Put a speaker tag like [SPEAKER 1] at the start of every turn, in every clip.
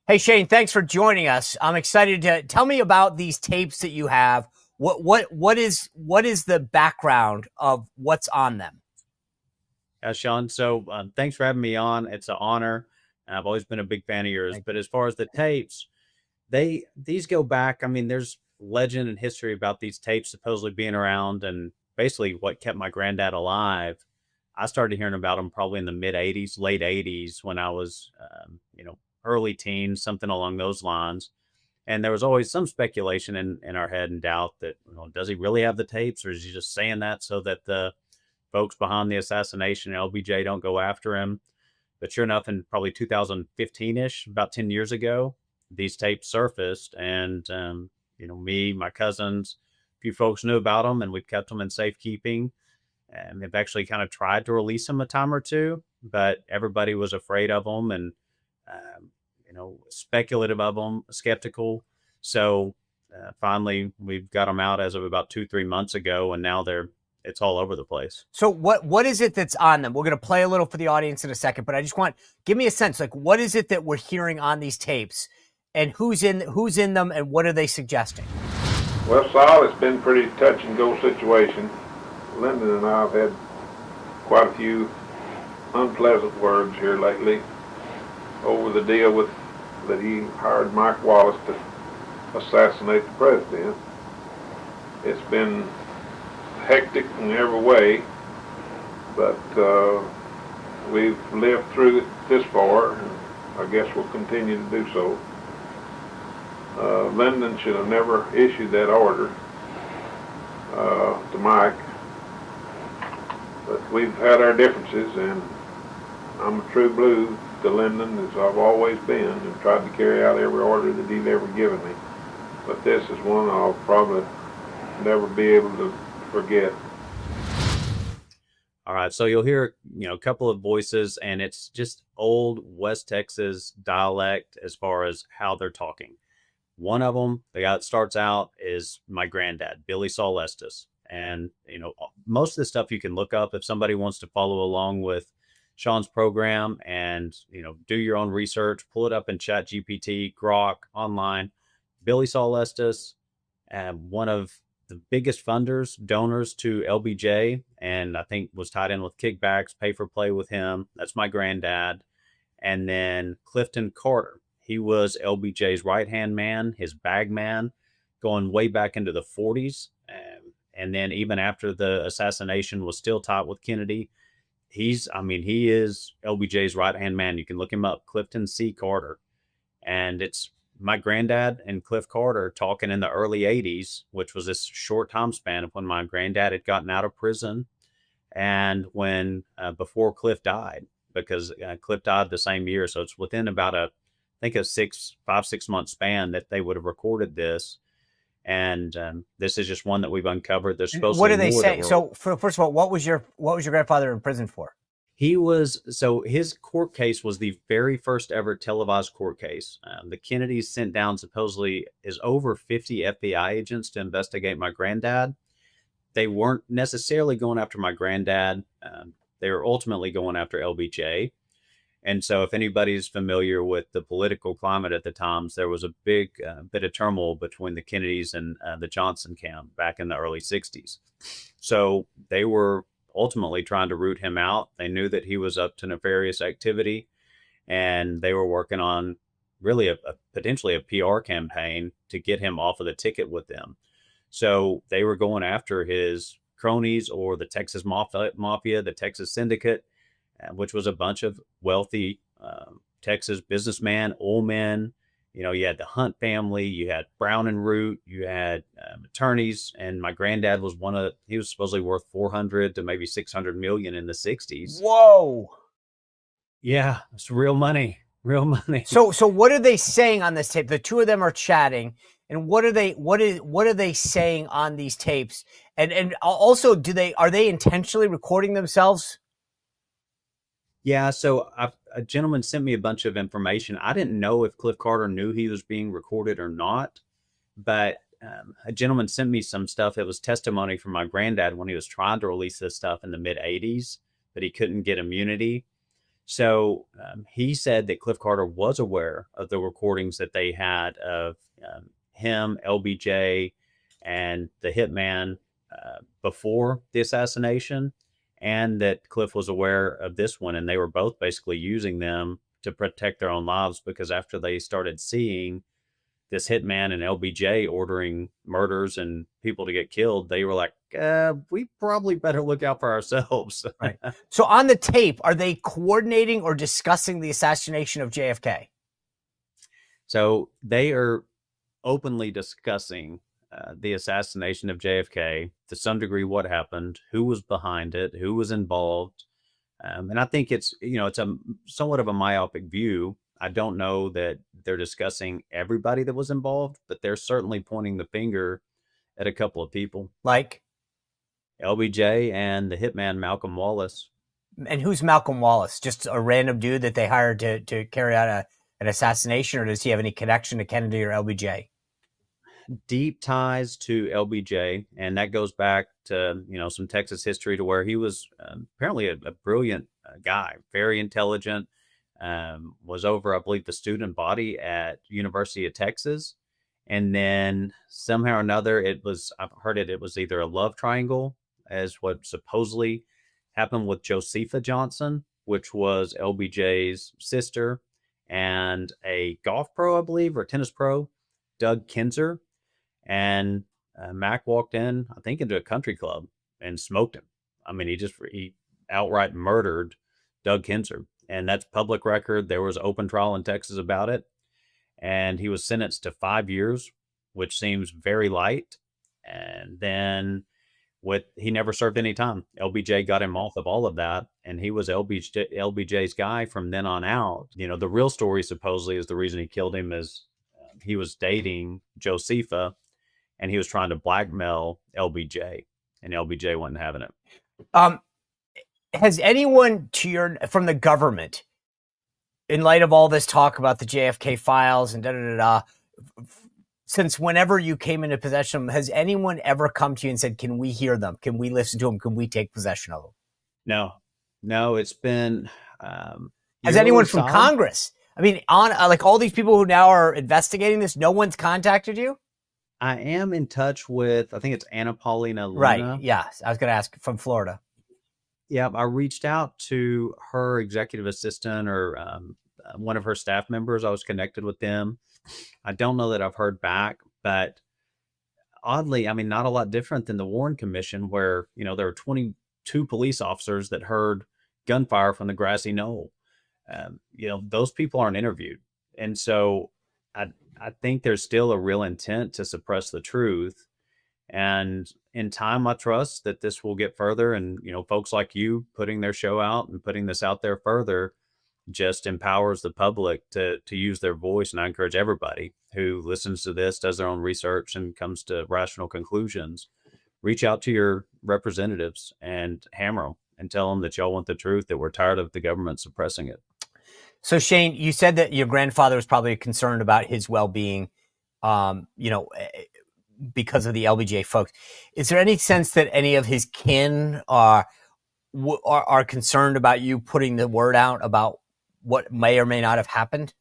[SPEAKER 1] Hey Shane, thanks for joining us. I'm excited to tell me about these tapes that you have. What is the background of what's on them?
[SPEAKER 2] Yeah, Sean. So thanks for having me on. It's an honor. I've always been a big fan of yours.
[SPEAKER 1] Thank
[SPEAKER 2] But as far as the tapes, these go back. I mean, there's legend and history about these tapes supposedly being around, and basically what kept my granddad alive. I started hearing about them probably in the mid '80s, late '80s, when I was, early teens, something along those lines. And there was always some speculation in our head and doubt that, does he really have the tapes, or is he just saying that so that the folks behind the assassination, LBJ, don't go after him? But sure enough, in probably 2015-ish, about 10 years ago, these tapes surfaced, and me, my cousins, a few folks knew about them, and we've kept them in safekeeping. And they've actually kind of tried to release them a time or two, but everybody was afraid of them and um, speculative of them, skeptical. So finally, we've got them out as of about 2, 3 months ago, and now it's all over the place.
[SPEAKER 1] So what is it that's on them? We're going to play a little for the audience in a second, but I just want give me a sense, like what is it that we're hearing on these tapes, and who's in them, and what are they suggesting?
[SPEAKER 3] Well, Saul, it's been a pretty touch and go situation. Lyndon and I have had quite a few unpleasant words here lately over the deal with that he hired Mike Wallace to assassinate the president. It's been hectic in every way, but we've lived through it this far, and I guess we'll continue to do so. Lyndon should have never issued that order to Mike, but we've had our differences, and I'm a true blue to Lyndon, as I've always been, and tried to carry out every order that he'd ever given me. But this is one I'll probably never be able to forget.
[SPEAKER 2] All right, so you'll hear, a couple of voices, and it's just old West Texas dialect as far as how they're talking. One of them, the guy that starts out, is my granddad, Billy Saul Estes. And, most of the stuff you can look up if somebody wants to follow along with Sean's program and, do your own research, pull it up in Chat GPT, Grok, online. Billy Saul Estes, one of the biggest funders, donors to LBJ, and I think was tied in with kickbacks, pay for play with him. That's my granddad. And then Clifton Carter. He was LBJ's right-hand man, his bag man, going way back into the 40s. And then even after the assassination, was still tight with Kennedy. He is LBJ's right-hand man. You can look him up, Clifton C. Carter. And it's my granddad and Cliff Carter talking in the early 80s, which was this short time span of when my granddad had gotten out of prison and when before Cliff died, because Cliff died the same year. So it's within about I think a 5, 6 month span that they would have recorded this. And this is just one that we've uncovered. There's supposed
[SPEAKER 1] What
[SPEAKER 2] to
[SPEAKER 1] are
[SPEAKER 2] be
[SPEAKER 1] they
[SPEAKER 2] more that
[SPEAKER 1] saying? So, first of all, what was your grandfather in prison for?
[SPEAKER 2] His court case was the very first ever televised court case. The Kennedys sent down supposedly is over 50 FBI agents to investigate my granddad. They weren't necessarily going after my granddad. They were ultimately going after LBJ. And so if anybody's familiar with the political climate at the times, there was a big bit of turmoil between the Kennedys and the Johnson camp back in the early 60s. So they were ultimately trying to root him out. They knew that he was up to nefarious activity, and they were working on really potentially a PR campaign to get him off of the ticket with them. So they were going after his cronies, or the Texas Mafia, the Texas Syndicate, which was a bunch of wealthy Texas businessmen, oil men. You had the Hunt family, you had Brown and Root, you had attorneys, and my granddad was he was supposedly worth 400 to maybe 600 million in the 60s.
[SPEAKER 1] Whoa.
[SPEAKER 2] Yeah, it's real money, real money.
[SPEAKER 1] So what are they saying on this tape? The two of them are chatting, and what are they saying on these tapes? And also, are they intentionally recording themselves?
[SPEAKER 2] Yeah, so a gentleman sent me a bunch of information. I didn't know if Cliff Carter knew he was being recorded or not, but a gentleman sent me some stuff that was testimony from my granddad when he was trying to release this stuff in the mid 80s, but he couldn't get immunity. So he said that Cliff Carter was aware of the recordings that they had of him, LBJ, and the hitman before the assassination, and that Cliff was aware of this one, and they were both basically using them to protect their own lives, because after they started seeing this hitman and LBJ ordering murders and people to get killed, they were like, we probably better look out for ourselves.
[SPEAKER 1] Right. So on the tape, are they coordinating or discussing the assassination of JFK?
[SPEAKER 2] So they are openly discussing the assassination of JFK, to some degree what happened, who was behind it, who was involved. And I think it's a somewhat of a myopic view. I don't know that they're discussing everybody that was involved, but they're certainly pointing the finger at a couple of people.
[SPEAKER 1] Like
[SPEAKER 2] LBJ and the hitman Malcolm Wallace.
[SPEAKER 1] And who's Malcolm Wallace? Just a random dude that they hired to carry out an assassination, or does he have any connection to Kennedy or LBJ?
[SPEAKER 2] Deep ties to LBJ, and that goes back to some Texas history, to where he was apparently a brilliant guy, very intelligent. Was over, I believe, the student body at University of Texas, and then somehow or another, I've heard it was either a love triangle, as what supposedly happened with Josepha Johnson, which was LBJ's sister, and a golf pro, I believe, or tennis pro, Doug Kinzer. And Mac walked in, I think, into a country club and smoked him. I mean, he outright murdered Doug Kinzer. And that's public record. There was an open trial in Texas about it. And he was sentenced to 5 years, which seems very light. And then he never served any time. LBJ got him off of all of that. And he was LBJ's guy from then on out. The real story supposedly is the reason he killed him is he was dating Josepha, and he was trying to blackmail LBJ, and LBJ wasn't having it.
[SPEAKER 1] Has anyone from the government, in light of all this talk about the JFK files and since whenever you came into possession of them, has anyone ever come to you and said, can we hear them? Can we listen to them? Can we take possession of them?
[SPEAKER 2] No, it's been,
[SPEAKER 1] has anyone from Congress? I mean, like all these people who now are investigating this, no one's contacted you?
[SPEAKER 2] I am in touch with, I think it's Anna Paulina Luna.
[SPEAKER 1] Right. Yeah. I was going to ask, from Florida.
[SPEAKER 2] Yeah. I reached out to her executive assistant, or one of her staff members. I was connected with them. I don't know that I've heard back, but oddly, I mean, not a lot different than the Warren Commission, where, there were 22 police officers that heard gunfire from the grassy knoll. Those people aren't interviewed. And so I think there's still a real intent to suppress the truth. And in time, I trust that this will get further. And, folks like you putting their show out and putting this out there further just empowers the public to use their voice. And I encourage everybody who listens to this, does their own research, and comes to rational conclusions, reach out to your representatives and hammer them and tell them that y'all want the truth, that we're tired of the government suppressing it.
[SPEAKER 1] So Shane, you said that your grandfather was probably concerned about his well-being, because of the LBJ folks. Is there any sense that any of his kin are concerned about you putting the word out about what may or may not have happened?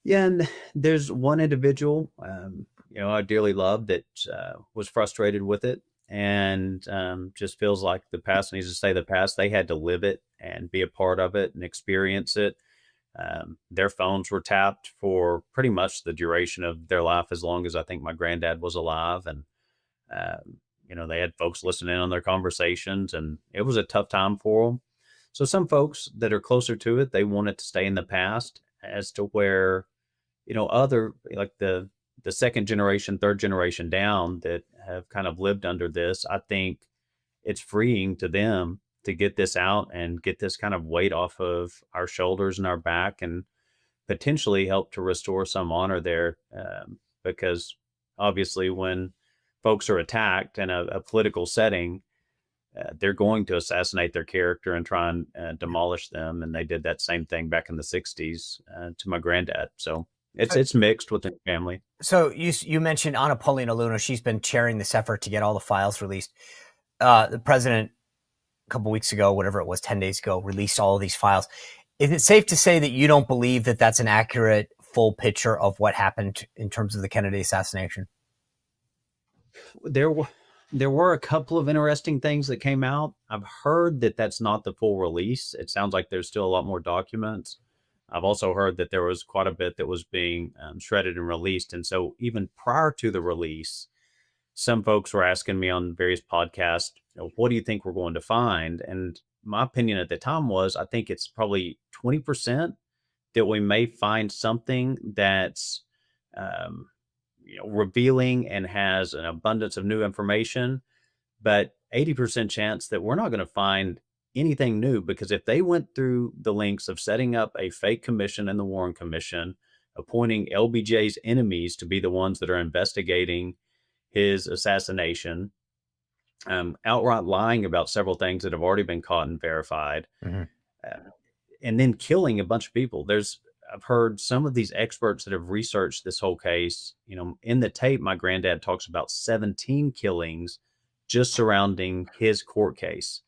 [SPEAKER 2] Yeah, and there's one individual, I dearly love, that was frustrated with it, and just feels like the past needs to stay the past. They had to live it and be a part of it and experience it. Their phones were tapped for pretty much the duration of their life, as long as I think my granddad was alive. And, they had folks listening in on their conversations, and it was a tough time for them. So some folks that are closer to it, they want it to stay in the past, as to where, other, like the second generation, third generation down that have kind of lived under this, I think it's freeing to them to get this out and get this kind of weight off of our shoulders and our back, and potentially help to restore some honor there. Because obviously when folks are attacked in a political setting, they're going to assassinate their character and try and demolish them. And they did that same thing back in the 60s to my granddad. So it's mixed within the family.
[SPEAKER 1] So you mentioned Anna Paulina Luna. She's been chairing this effort to get all the files released. The president couple weeks ago, whatever it was, 10 days ago, released all of these files. Is it safe to say that you don't believe that that's an accurate full picture of what happened in terms of the Kennedy assassination?
[SPEAKER 2] There were a couple of interesting things that came out. I've heard that that's not the full release. It sounds like there's still a lot more documents. I've also heard that there was quite a bit that was being shredded and released. And so even prior to the release, some folks were asking me on various podcasts, what do you think we're going to find? And my opinion at the time was, I think it's probably 20% that we may find something that's revealing and has an abundance of new information, but 80% chance that we're not going to find anything new, because if they went through the lengths of setting up a fake commission in the Warren Commission, appointing LBJ's enemies to be the ones that are investigating his assassination, outright lying about several things that have already been caught and verified, and then killing a bunch of people. I've heard some of these experts that have researched this whole case. In the tape, my granddad talks about 17 killings just surrounding his court case.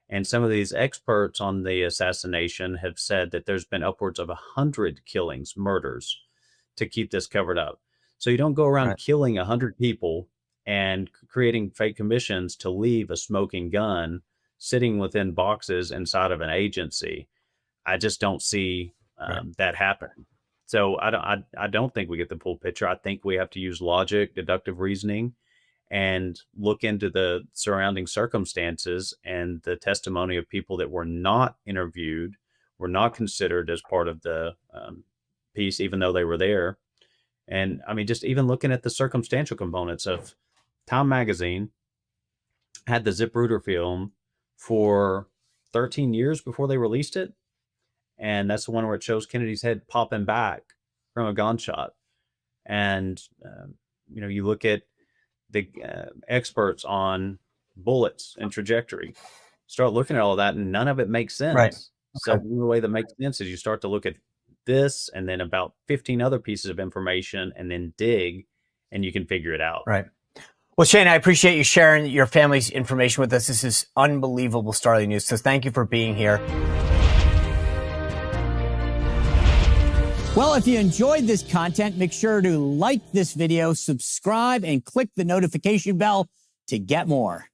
[SPEAKER 2] And some of these experts on the assassination have said that there's been upwards of 100 killings, murders, to keep this covered up. So you don't go around killing 100 people and creating fake commissions to leave a smoking gun sitting within boxes inside of an agency. I just don't see that happening. So I don't think we get the full picture. I think we have to use logic, deductive reasoning, and look into the surrounding circumstances and the testimony of people that were not interviewed, were not considered as part of the piece, even though they were there. And I mean, just even looking at the circumstantial components of Time Magazine had the Zipruder film for 13 years before they released it. And that's the one where it shows Kennedy's head popping back from a gunshot. And, you look at the experts on bullets and trajectory, start looking at all of that, and none of it makes sense. Right. So the only way that makes sense is you start to look at this and then about 15 other pieces of information and then dig, and you can figure it out.
[SPEAKER 1] Right. Well, Shane, I appreciate you sharing your family's information with us. This is unbelievable Starly news. So thank you for being here. Well, if you enjoyed this content, make sure to like this video, subscribe, and click the notification bell to get more.